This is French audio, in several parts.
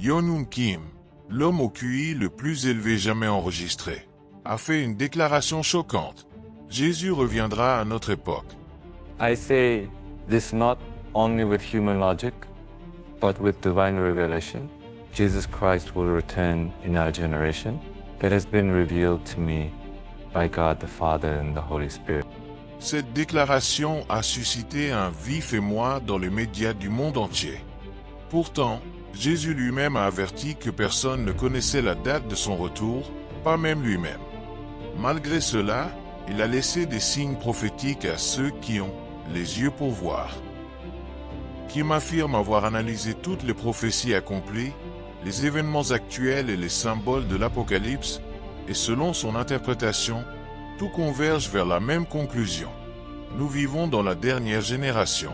Yeon Kim, l'homme au QI le plus élevé jamais enregistré, a fait une déclaration choquante. Jésus reviendra à notre époque. I say this not only with human logic, but with divine revelation. Jesus Christ will return in our generation. That has been revealed to me by God the Father and the Holy Spirit. Cette déclaration a suscité un vif émoi dans les médias du monde entier. Pourtant, Jésus lui-même a averti que personne ne connaissait la date de son retour, pas même lui-même. Malgré cela, il a laissé des signes prophétiques à ceux qui ont les yeux pour voir. Kim affirme avoir analysé toutes les prophéties accomplies, les événements actuels et les symboles de l'Apocalypse, et selon son interprétation, tout converge vers la même conclusion. Nous vivons dans la dernière génération.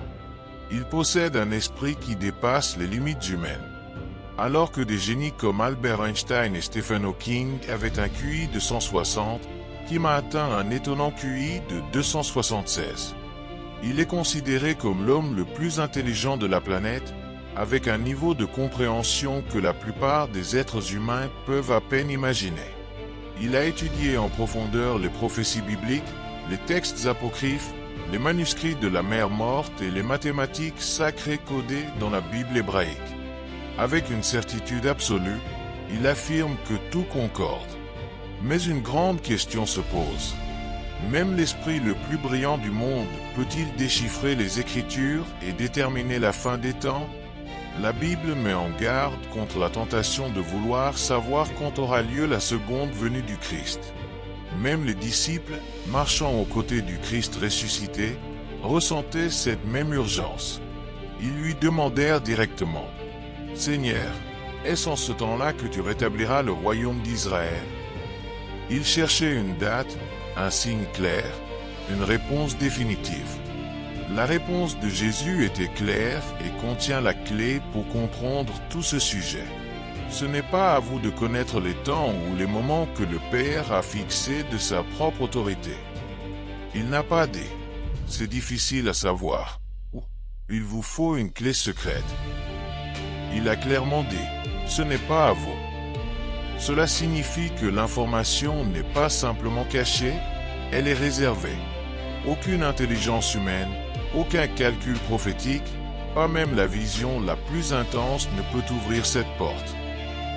Il possède un esprit qui dépasse les limites humaines. Alors que des génies comme Albert Einstein et Stephen Hawking avaient un QI de 160, Kim a atteint un étonnant QI de 276. Il est considéré comme l'homme le plus intelligent de la planète, avec un niveau de compréhension que la plupart des êtres humains peuvent à peine imaginer. Il a étudié en profondeur les prophéties bibliques, les textes apocryphes, les manuscrits de la mer morte et les mathématiques sacrées codées dans la Bible hébraïque. Avec une certitude absolue, il affirme que tout concorde. Mais une grande question se pose. Même l'esprit le plus brillant du monde peut-il déchiffrer les Écritures et déterminer la fin des temps? La Bible met en garde contre la tentation de vouloir savoir quand aura lieu la seconde venue du Christ. Même les disciples, marchant aux côtés du Christ ressuscité, ressentaient cette même urgence. Ils lui demandèrent directement: « Seigneur, est-ce en ce temps-là que tu rétabliras le royaume d'Israël ?» Ils cherchaient une date, un signe clair, une réponse définitive. La réponse de Jésus était claire et contient la clé pour comprendre tout ce sujet. Ce n'est pas à vous de connaître les temps ou les moments que le Père a fixés de sa propre autorité. Il n'a pas dit « c'est difficile à savoir » ou « il vous faut une clé secrète ». Il a clairement dit « ce n'est pas à vous ». Cela signifie que l'information n'est pas simplement cachée, elle est réservée. Aucune intelligence humaine, aucun calcul prophétique, pas même la vision la plus intense ne peut ouvrir cette porte.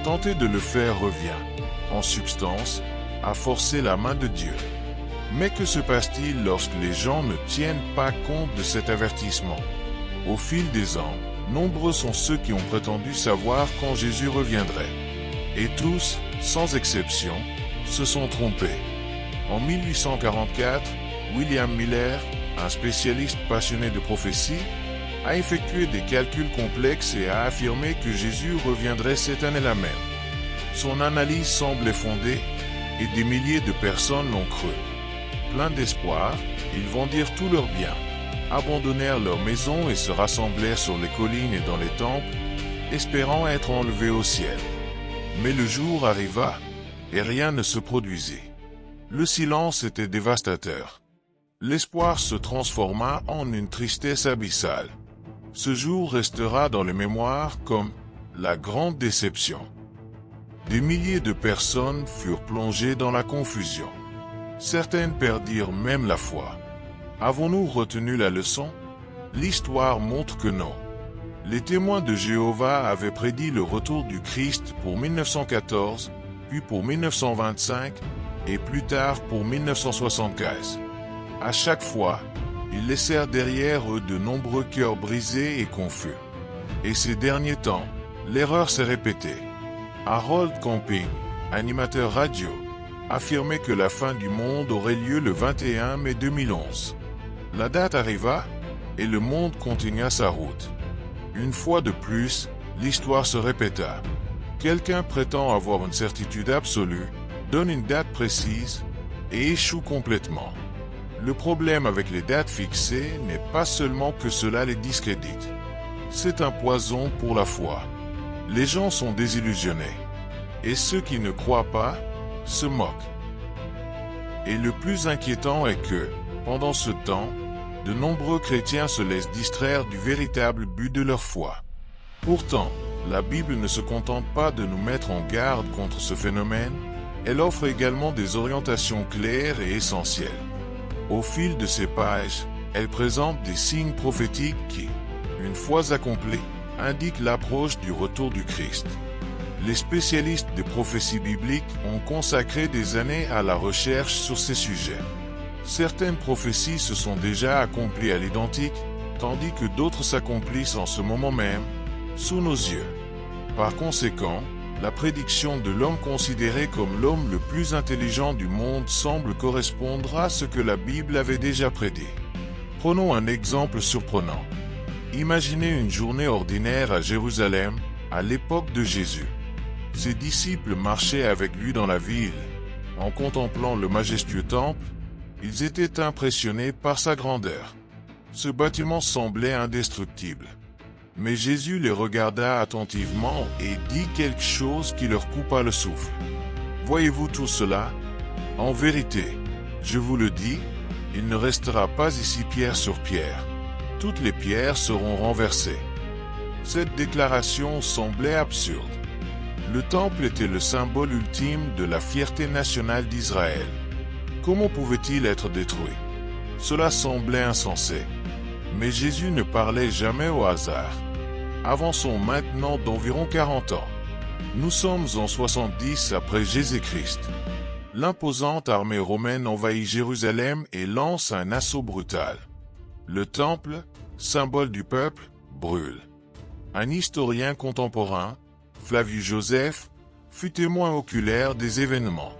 Tenter de le faire revient, en substance, à forcer la main de Dieu. Mais que se passe-t-il lorsque les gens ne tiennent pas compte de cet avertissement? Au fil des ans, nombreux sont ceux qui ont prétendu savoir quand Jésus reviendrait. Et tous, sans exception, se sont trompés. En 1844, William Miller, un spécialiste passionné de prophétie, a effectué des calculs complexes et a affirmé que Jésus reviendrait cette année-là même. Son analyse semblait fondée, et des milliers de personnes l'ont cru. Pleins d'espoir, ils vendirent tous leurs biens, abandonnèrent leurs maisons et se rassemblèrent sur les collines et dans les temples, espérant être enlevés au ciel. Mais le jour arriva, et rien ne se produisit. Le silence était dévastateur. L'espoir se transforma en une tristesse abyssale. Ce jour restera dans les mémoires comme la grande déception. Des milliers de personnes furent plongées dans la confusion. Certaines perdirent même la foi. Avons-nous retenu la leçon? L'histoire montre que non. Les témoins de Jéhovah avaient prédit le retour du Christ pour 1914, puis pour 1925, et plus tard pour 1975. À chaque fois, ils laissèrent derrière eux de nombreux cœurs brisés et confus. Et ces derniers temps, l'erreur s'est répétée. Harold Camping, animateur radio, affirmait que la fin du monde aurait lieu le 21 mai 2011. La date arriva, et le monde continua sa route. Une fois de plus, l'histoire se répéta. Quelqu'un prétend avoir une certitude absolue, donne une date précise, et échoue complètement. Le problème avec les dates fixées n'est pas seulement que cela les discrédite. C'est un poison pour la foi. Les gens sont désillusionnés. Et ceux qui ne croient pas, se moquent. Et le plus inquiétant est que, pendant ce temps, de nombreux chrétiens se laissent distraire du véritable but de leur foi. Pourtant, La Bible ne se contente pas de nous mettre en garde contre ce phénomène, elle offre également des orientations claires et essentielles. Au fil de ces pages, elle présente des signes prophétiques qui, une fois accomplis, indiquent l'approche du retour du Christ. Les spécialistes des prophéties bibliques ont consacré des années à la recherche sur ces sujets. Certaines prophéties se sont déjà accomplies à l'identique, tandis que d'autres s'accomplissent en ce moment même, sous nos yeux. Par conséquent, la prédiction de l'homme considéré comme l'homme le plus intelligent du monde semble correspondre à ce que la Bible avait déjà prédit. Prenons un exemple surprenant. Imaginez une journée ordinaire à Jérusalem, à l'époque de Jésus. Ses disciples marchaient avec lui dans la ville. En contemplant le majestueux temple, ils étaient impressionnés par sa grandeur. Ce bâtiment semblait indestructible. Mais Jésus les regarda attentivement et dit quelque chose qui leur coupa le souffle. « Voyez-vous tout cela? En vérité, je vous le dis, il ne restera pas ici pierre sur pierre. Toutes les pierres seront renversées. » Cette déclaration semblait absurde. Le temple était le symbole ultime de la fierté nationale d'Israël. Comment pouvait-il être détruit? Cela semblait insensé. Mais Jésus ne parlait jamais au hasard. Avançons maintenant d'environ 40 ans. Nous sommes en 70 après Jésus-Christ. L'imposante armée romaine envahit Jérusalem et lance un assaut brutal. Le temple, symbole du peuple, brûle. Un historien contemporain, Flavius Joseph, fut témoin oculaire des événements.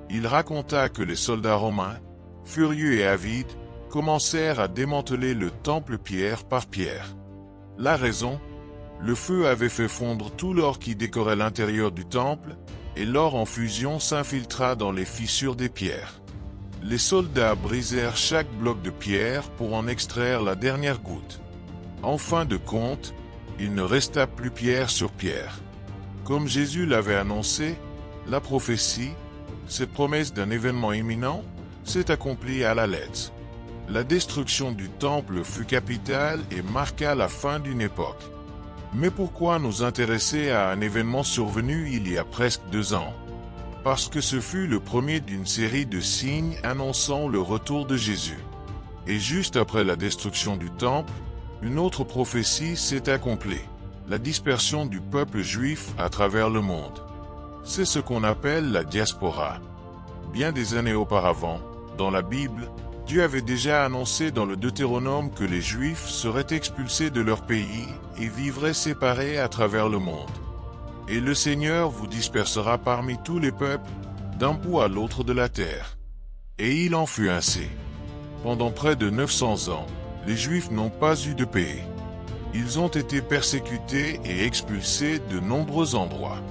Il raconta que les soldats romains, furieux et avides, commencèrent à démanteler le temple pierre par pierre. La raison? Le feu avait fait fondre tout l'or qui décorait l'intérieur du temple, et l'or en fusion s'infiltra dans les fissures des pierres. Les soldats brisèrent chaque bloc de pierre pour en extraire la dernière goutte. En fin de compte, il ne resta plus pierre sur pierre. Comme Jésus l'avait annoncé, la prophétie, cette promesse d'un événement imminent, s'est accomplie à la lettre. La destruction du temple fut capitale et marqua la fin d'une époque. Mais pourquoi nous intéresser à un événement survenu il y a presque 2 ans? Parce que ce fut le premier d'une série de signes annonçant le retour de Jésus. Et juste après la destruction du temple, une autre prophétie s'est accomplie, la dispersion du peuple juif à travers le monde. C'est ce qu'on appelle la diaspora. Bien des années auparavant, dans la Bible, Dieu avait déjà annoncé dans le Deutéronome que les Juifs seraient expulsés de leur pays et vivraient séparés à travers le monde. Et le Seigneur vous dispersera parmi tous les peuples, d'un bout à l'autre de la terre. Et il en fut ainsi. Pendant près de 900 ans, les Juifs n'ont pas eu de pays. Ils ont été persécutés et expulsés de nombreux endroits.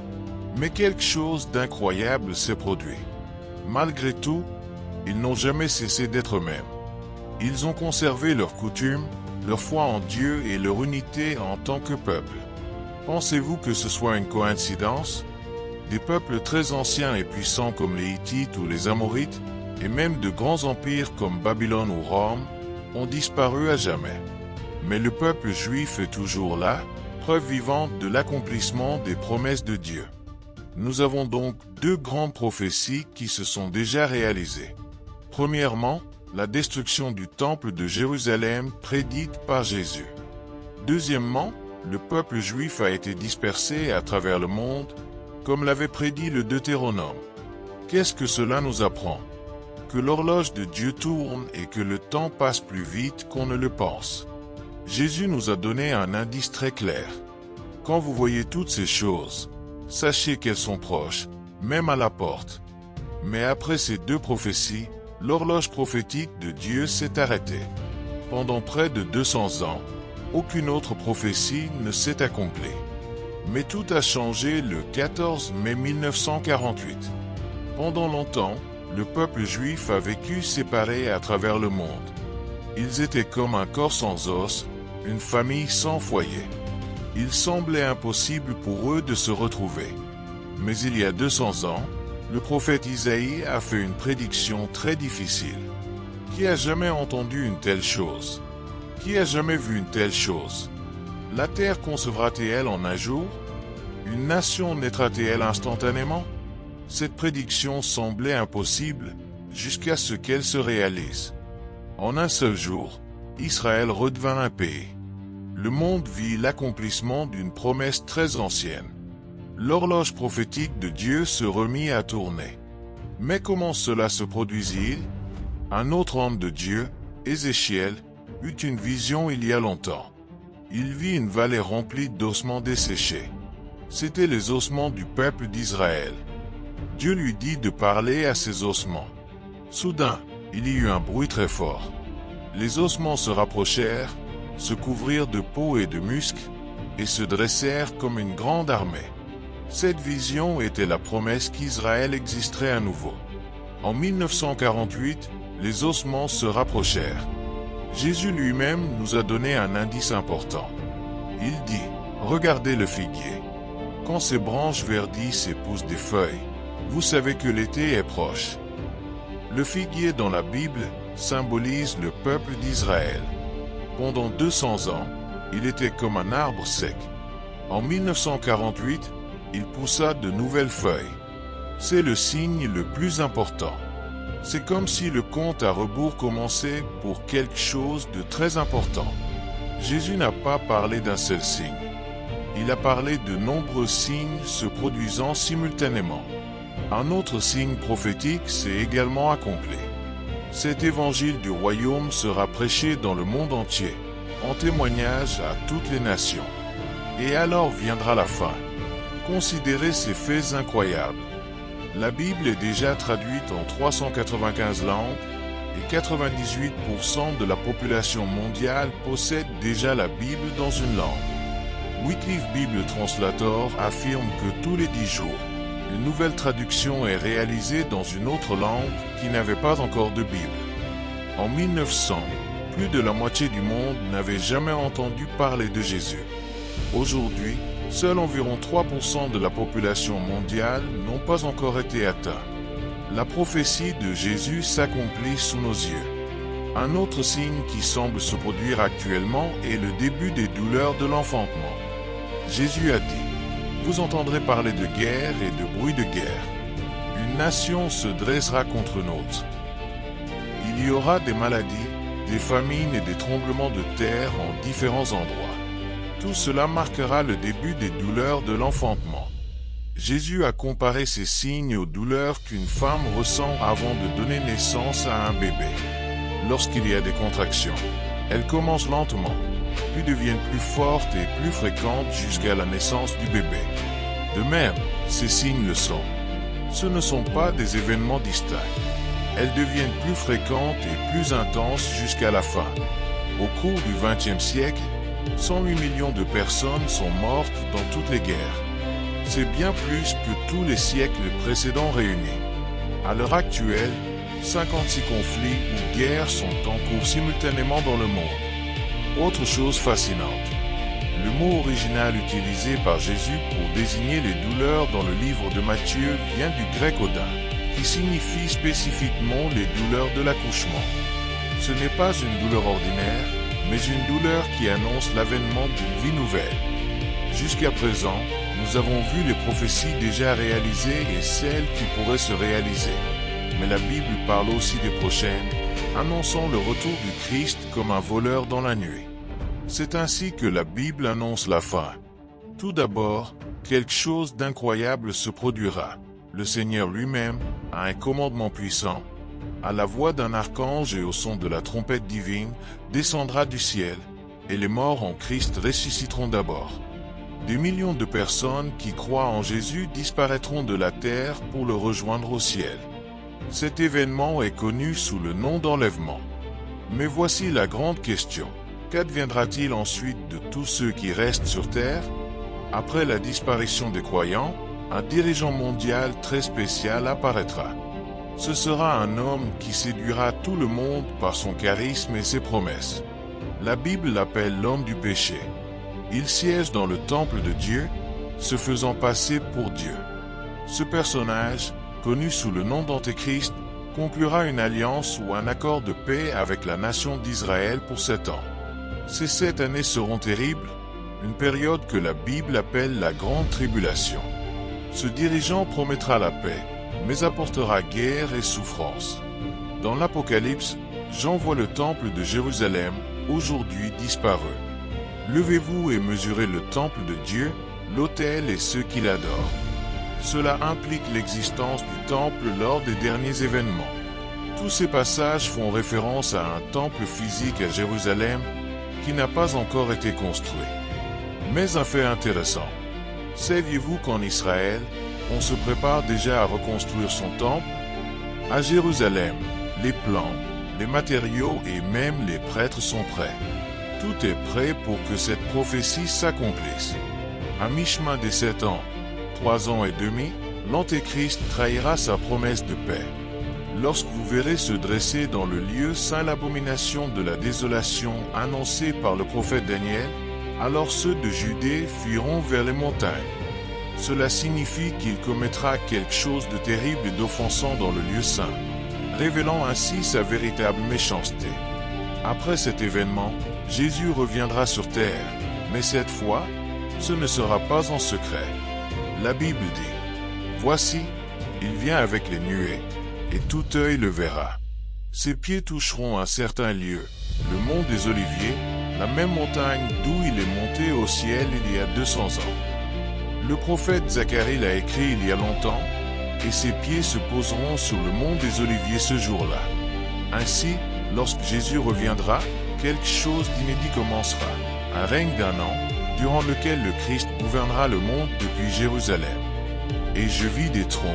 Mais quelque chose d'incroyable s'est produit. Malgré tout, ils n'ont jamais cessé d'être eux-mêmes. Ils ont conservé leurs coutumes, leur foi en Dieu et leur unité en tant que peuple. Pensez-vous que ce soit une coïncidence? Des peuples très anciens et puissants comme les Hittites ou les Amorites, et même de grands empires comme Babylone ou Rome, ont disparu à jamais. Mais le peuple juif est toujours là, preuve vivante de l'accomplissement des promesses de Dieu. Nous avons donc 2 grandes prophéties qui se sont déjà réalisées. Premièrement, la destruction du temple de Jérusalem prédite par Jésus. Deuxièmement, le peuple juif a été dispersé à travers le monde, comme l'avait prédit le Deutéronome. Qu'est-ce que cela nous apprend? Que l'horloge de Dieu tourne et que le temps passe plus vite qu'on ne le pense. Jésus nous a donné un indice très clair. Quand vous voyez toutes ces choses, sachez qu'elles sont proches, même à la porte. Mais après ces 2 prophéties, l'horloge prophétique de Dieu s'est arrêtée. Pendant près de 200 ans, aucune autre prophétie ne s'est accomplie. Mais tout a changé le 14 mai 1948. Pendant longtemps, le peuple juif a vécu séparé à travers le monde. Ils étaient comme un corps sans os, une famille sans foyer. Il semblait impossible pour eux de se retrouver. Mais il y a 200 ans, le prophète Isaïe a fait une prédiction très difficile. Qui a jamais entendu une telle chose? Qui a jamais vu une telle chose? La terre concevra-t-elle en un jour? Une nation naîtra-t-elle instantanément? Cette prédiction semblait impossible jusqu'à ce qu'elle se réalise. En un seul jour, Israël redevint un pays. Le monde vit l'accomplissement d'une promesse très ancienne. L'horloge prophétique de Dieu se remit à tourner. Mais comment cela se produisit-il? Un autre homme de Dieu, Ézéchiel, eut une vision il y a longtemps. Il vit une vallée remplie d'ossements desséchés. C'étaient les ossements du peuple d'Israël. Dieu lui dit de parler à ces ossements. Soudain, il y eut un bruit très fort. Les ossements se rapprochèrent, se couvrirent de peau et de muscles, et se dressèrent comme une grande armée. Cette vision était la promesse qu'Israël existerait à nouveau. En 1948, les ossements se rapprochèrent. Jésus lui-même nous a donné un indice important. Il dit, « Regardez le figuier. Quand ses branches verdissent et poussent des feuilles, vous savez que l'été est proche. » Le figuier dans la Bible symbolise le peuple d'Israël. Pendant 200 ans, il était comme un arbre sec. En 1948, il poussa de nouvelles feuilles. C'est le signe le plus important. C'est comme si le compte à rebours commençait pour quelque chose de très important. Jésus n'a pas parlé d'un seul signe. Il a parlé de nombreux signes se produisant simultanément. Un autre signe prophétique s'est également accompli. Cet évangile du royaume sera prêché dans le monde entier, en témoignage à toutes les nations. Et alors viendra la fin. Considérez ces faits incroyables. La Bible est déjà traduite en 395 langues et 98% de la population mondiale possède déjà la Bible dans une langue. Wycliffe Bible Translator affirme que tous les 10 jours, une nouvelle traduction est réalisée dans une autre langue qui n'avait pas encore de Bible. En 1900, plus de la moitié du monde n'avait jamais entendu parler de Jésus. Aujourd'hui, seuls environ 3% de la population mondiale n'ont pas encore été atteints. La prophétie de Jésus s'accomplit sous nos yeux. Un autre signe qui semble se produire actuellement est le début des douleurs de l'enfantement. Jésus a dit, « Vous entendrez parler de guerre et de bruit de guerre. Une nation se dressera contre une autre. Il y aura des maladies, des famines et des tremblements de terre en différents endroits. Tout cela marquera le début des douleurs de l'enfantement. » Jésus a comparé ces signes aux douleurs qu'une femme ressent avant de donner naissance à un bébé. Lorsqu'il y a des contractions, elles commencent lentement, puis deviennent plus fortes et plus fréquentes jusqu'à la naissance du bébé. De même, ces signes le sont. Ce ne sont pas des événements distincts. Elles deviennent plus fréquentes et plus intenses jusqu'à la fin. Au cours du XXe siècle, 108 millions de personnes sont mortes dans toutes les guerres. C'est bien plus que tous les siècles précédents réunis. À l'heure actuelle, 56 conflits ou guerres sont en cours simultanément dans le monde. Autre chose fascinante, le mot original utilisé par Jésus pour désigner les douleurs dans le livre de Matthieu vient du grec odin, qui signifie spécifiquement les douleurs de l'accouchement. Ce n'est pas une douleur ordinaire, mais une douleur qui annonce l'avènement d'une vie nouvelle. Jusqu'à présent, nous avons vu les prophéties déjà réalisées et celles qui pourraient se réaliser. Mais la Bible parle aussi des prochaines, annonçant le retour du Christ comme un voleur dans la nuit. C'est ainsi que la Bible annonce la fin. Tout d'abord, quelque chose d'incroyable se produira. Le Seigneur lui-même a un commandement puissant. À la voix d'un archange et au son de la trompette divine, descendra du ciel, et les morts en Christ ressusciteront d'abord. Des millions de personnes qui croient en Jésus disparaîtront de la terre pour le rejoindre au ciel. Cet événement est connu sous le nom d'enlèvement. Mais voici la grande question. Qu'adviendra-t-il ensuite de tous ceux qui restent sur terre? Après la disparition des croyants, un dirigeant mondial très spécial apparaîtra. Ce sera un homme qui séduira tout le monde par son charisme et ses promesses. La Bible l'appelle l'homme du péché. Il siège dans le temple de Dieu, se faisant passer pour Dieu. Ce personnage, connu sous le nom d'Antéchrist, conclura une alliance ou un accord de paix avec la nation d'Israël pour 7 ans. Ces 7 années seront terribles, une période que la Bible appelle la Grande Tribulation. Ce dirigeant promettra la paix, mais apportera guerre et souffrance. Dans l'Apocalypse, Jean voit le temple de Jérusalem, aujourd'hui disparu. Levez-vous et mesurez le temple de Dieu, l'autel et ceux qui l'adorent. Cela implique l'existence du temple lors des derniers événements. Tous ces passages font référence à un temple physique à Jérusalem qui n'a pas encore été construit. Mais un fait intéressant. Saviez-vous qu'en Israël, on se prépare déjà à reconstruire son temple? À Jérusalem, les plans, les matériaux et même les prêtres sont prêts. Tout est prêt pour que cette prophétie s'accomplisse. À mi-chemin des 7 ans, 3 ans et demi, l'Antéchrist trahira sa promesse de paix. Lorsque vous verrez se dresser dans le lieu saint l'abomination de la désolation annoncée par le prophète Daniel, alors ceux de Judée fuiront vers les montagnes. Cela signifie qu'il commettra quelque chose de terrible et d'offensant dans le lieu saint, révélant ainsi sa véritable méchanceté. Après cet événement, Jésus reviendra sur terre, mais cette fois, ce ne sera pas en secret. La Bible dit, « Voici, il vient avec les nuées, et tout œil le verra. Ses pieds toucheront un certain lieu, le mont des Oliviers, la même montagne d'où il est monté au ciel il y a 200 ans. » Le prophète Zacharie l'a écrit il y a longtemps, et ses pieds se poseront sur le mont des Oliviers ce jour-là. Ainsi, lorsque Jésus reviendra, quelque chose d'inédit commencera, un règne d'1 an, durant lequel le Christ gouvernera le monde depuis Jérusalem. Et je vis des trônes,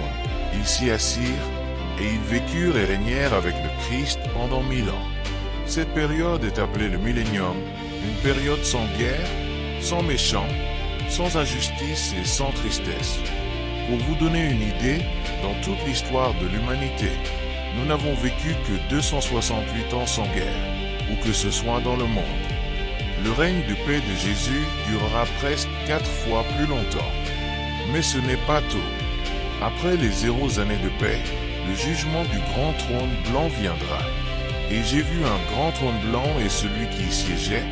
ils s'y assirent, et ils vécurent et régnèrent avec le Christ pendant 1000 ans. Cette période est appelée le millénium, une période sans guerre, sans méchants, sans injustice et sans tristesse. Pour vous donner une idée, dans toute l'histoire de l'humanité, nous n'avons vécu que 268 ans sans guerre, où que ce soit dans le monde. Le règne de paix de Jésus durera presque 4 fois plus longtemps. Mais ce n'est pas tout. Après les 0 années de paix, le jugement du grand trône blanc viendra. Et j'ai vu un grand trône blanc et celui qui y siégeait,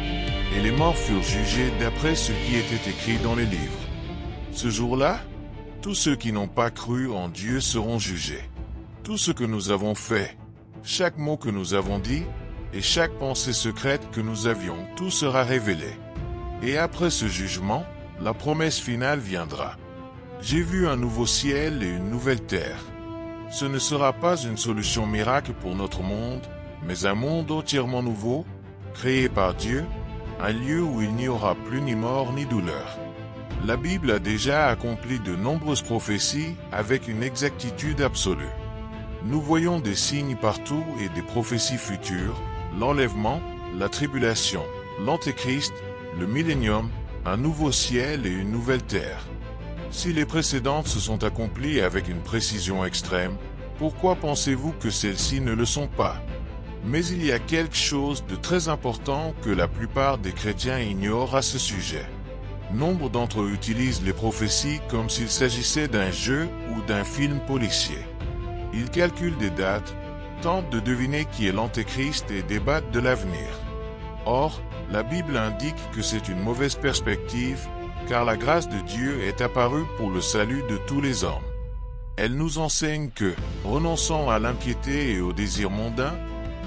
et les morts furent jugés d'après ce qui était écrit dans les livres. Ce jour-là, tous ceux qui n'ont pas cru en Dieu seront jugés. Tout ce que nous avons fait, chaque mot que nous avons dit, et chaque pensée secrète que nous avions, tout sera révélé. Et après ce jugement, la promesse finale viendra. J'ai vu un nouveau ciel et une nouvelle terre. Ce ne sera pas une solution miracle pour notre monde, mais un monde entièrement nouveau, créé par Dieu, un lieu où il n'y aura plus ni mort ni douleur. La Bible a déjà accompli de nombreuses prophéties avec une exactitude absolue. Nous voyons des signes partout et des prophéties futures, l'enlèvement, la tribulation, l'Antéchrist, le millénium, un nouveau ciel et une nouvelle terre. Si les précédentes se sont accomplies avec une précision extrême, pourquoi pensez-vous que celles-ci ne le sont pas? Mais il y a quelque chose de très important que la plupart des chrétiens ignorent à ce sujet. Nombre d'entre eux utilisent les prophéties comme s'il s'agissait d'un jeu ou d'un film policier. Ils calculent des dates, tentent de deviner qui est l'Antéchrist et débattent de l'avenir. Or, la Bible indique que c'est une mauvaise perspective, car la grâce de Dieu est apparue pour le salut de tous les hommes. Elle nous enseigne que, renonçant à l'impiété et aux désirs mondains,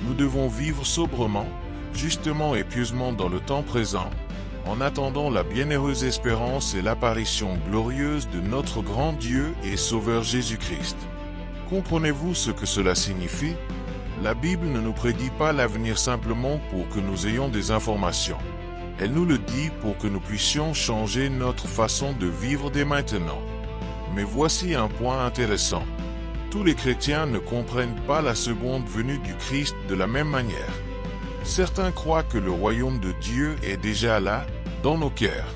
nous devons vivre sobrement, justement et pieusement dans le temps présent, en attendant la bienheureuse espérance et l'apparition glorieuse de notre grand Dieu et Sauveur Jésus-Christ. Comprenez-vous ce que cela signifie? La Bible ne nous prédit pas l'avenir simplement pour que nous ayons des informations. Elle nous le dit pour que nous puissions changer notre façon de vivre dès maintenant. Mais voici un point intéressant. Tous les chrétiens ne comprennent pas la seconde venue du Christ de la même manière. Certains croient que le royaume de Dieu est déjà là, dans nos cœurs.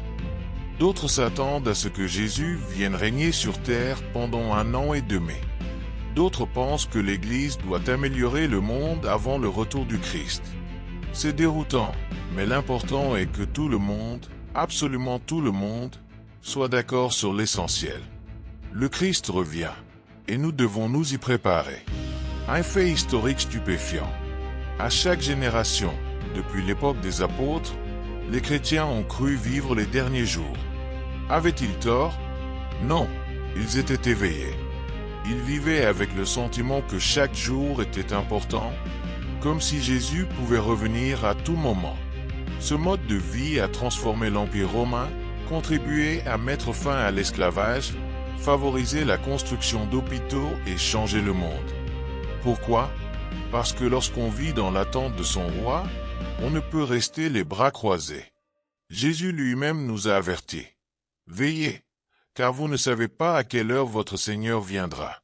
D'autres s'attendent à ce que Jésus vienne régner sur terre pendant 1 an et demi. D'autres pensent que l'Église doit améliorer le monde avant le retour du Christ. C'est déroutant, mais l'important est que tout le monde, absolument tout le monde, soit d'accord sur l'essentiel. Le Christ revient, et nous devons nous y préparer. Un fait historique stupéfiant. À chaque génération, depuis l'époque des apôtres, les chrétiens ont cru vivre les derniers jours. Avaient-ils tort? Non, ils étaient éveillés. Ils vivaient avec le sentiment que chaque jour était important, comme si Jésus pouvait revenir à tout moment. Ce mode de vie a transformé l'Empire romain, contribué à mettre fin à l'esclavage, favorisé la construction d'hôpitaux et changé le monde. Pourquoi? Parce que lorsqu'on vit dans l'attente de son roi, on ne peut rester les bras croisés. Jésus lui-même nous a avertis. Veillez, car vous ne savez pas à quelle heure votre Seigneur viendra.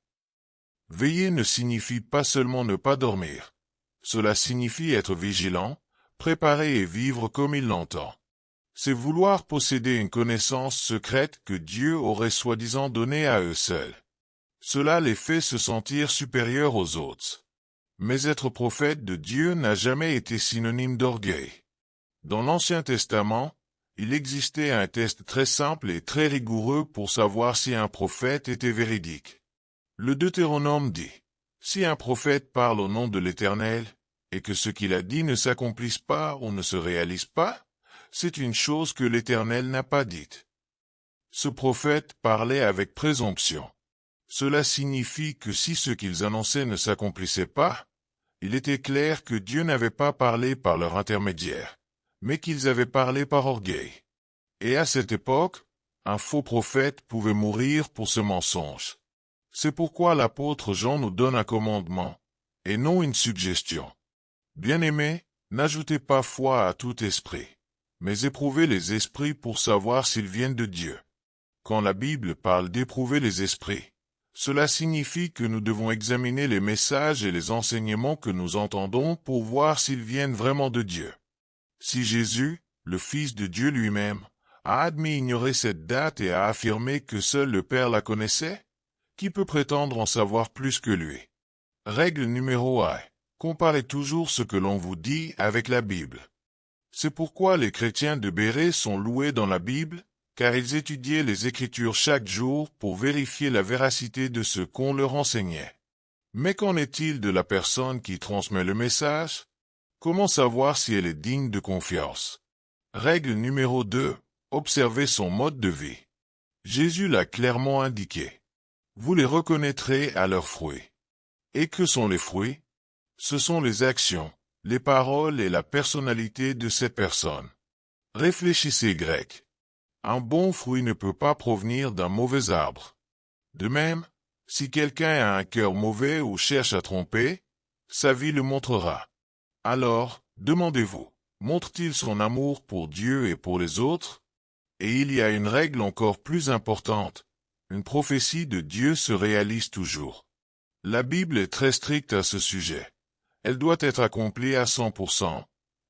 Veiller ne signifie pas seulement ne pas dormir. Cela signifie être vigilant, préparé et vivre comme il l'entend. C'est vouloir posséder une connaissance secrète que Dieu aurait soi-disant donnée à eux seuls. Cela les fait se sentir supérieurs aux autres. Mais être prophète de Dieu n'a jamais été synonyme d'orgueil. Dans l'Ancien Testament, il existait un test très simple et très rigoureux pour savoir si un prophète était véridique. Le Deutéronome dit, « Si un prophète parle au nom de l'Éternel, et que ce qu'il a dit ne s'accomplisse pas ou ne se réalise pas, c'est une chose que l'Éternel n'a pas dite. » Ce prophète parlait avec présomption. Cela signifie que si ce qu'ils annonçaient ne s'accomplissait pas, il était clair que Dieu n'avait pas parlé par leur intermédiaire, mais qu'ils avaient parlé par orgueil. Et à cette époque, un faux prophète pouvait mourir pour ce mensonge. C'est pourquoi l'apôtre Jean nous donne un commandement, et non une suggestion. Bien-aimés, n'ajoutez pas foi à tout esprit, mais éprouvez les esprits pour savoir s'ils viennent de Dieu. Quand la Bible parle d'éprouver les esprits, cela signifie que nous devons examiner les messages et les enseignements que nous entendons pour voir s'ils viennent vraiment de Dieu. Si Jésus, le Fils de Dieu lui-même, a admis ignorer cette date et a affirmé que seul le Père la connaissait, qui peut prétendre en savoir plus que lui? Règle numéro 1. Comparez toujours ce que l'on vous dit avec la Bible. C'est pourquoi les chrétiens de Bérée sont loués dans la Bible, car ils étudiaient les Écritures chaque jour pour vérifier la véracité de ce qu'on leur enseignait. Mais qu'en est-il de la personne qui transmet le message? Comment savoir si elle est digne de confiance? Règle numéro 2. Observez son mode de vie. Jésus l'a clairement indiqué. Vous les reconnaîtrez à leurs fruits. Et que sont les fruits? Ce sont les actions, les paroles et la personnalité de ces personnes. Réfléchissez grec. Un bon fruit ne peut pas provenir d'un mauvais arbre. De même, si quelqu'un a un cœur mauvais ou cherche à tromper, sa vie le montrera. Alors, demandez-vous, montre-t-il son amour pour Dieu et pour les autres? Et il y a une règle encore plus importante. Une prophétie de Dieu se réalise toujours. La Bible est très stricte à ce sujet. Elle doit être accomplie à 100%,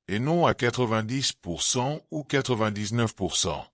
et non à 90% ou 99%.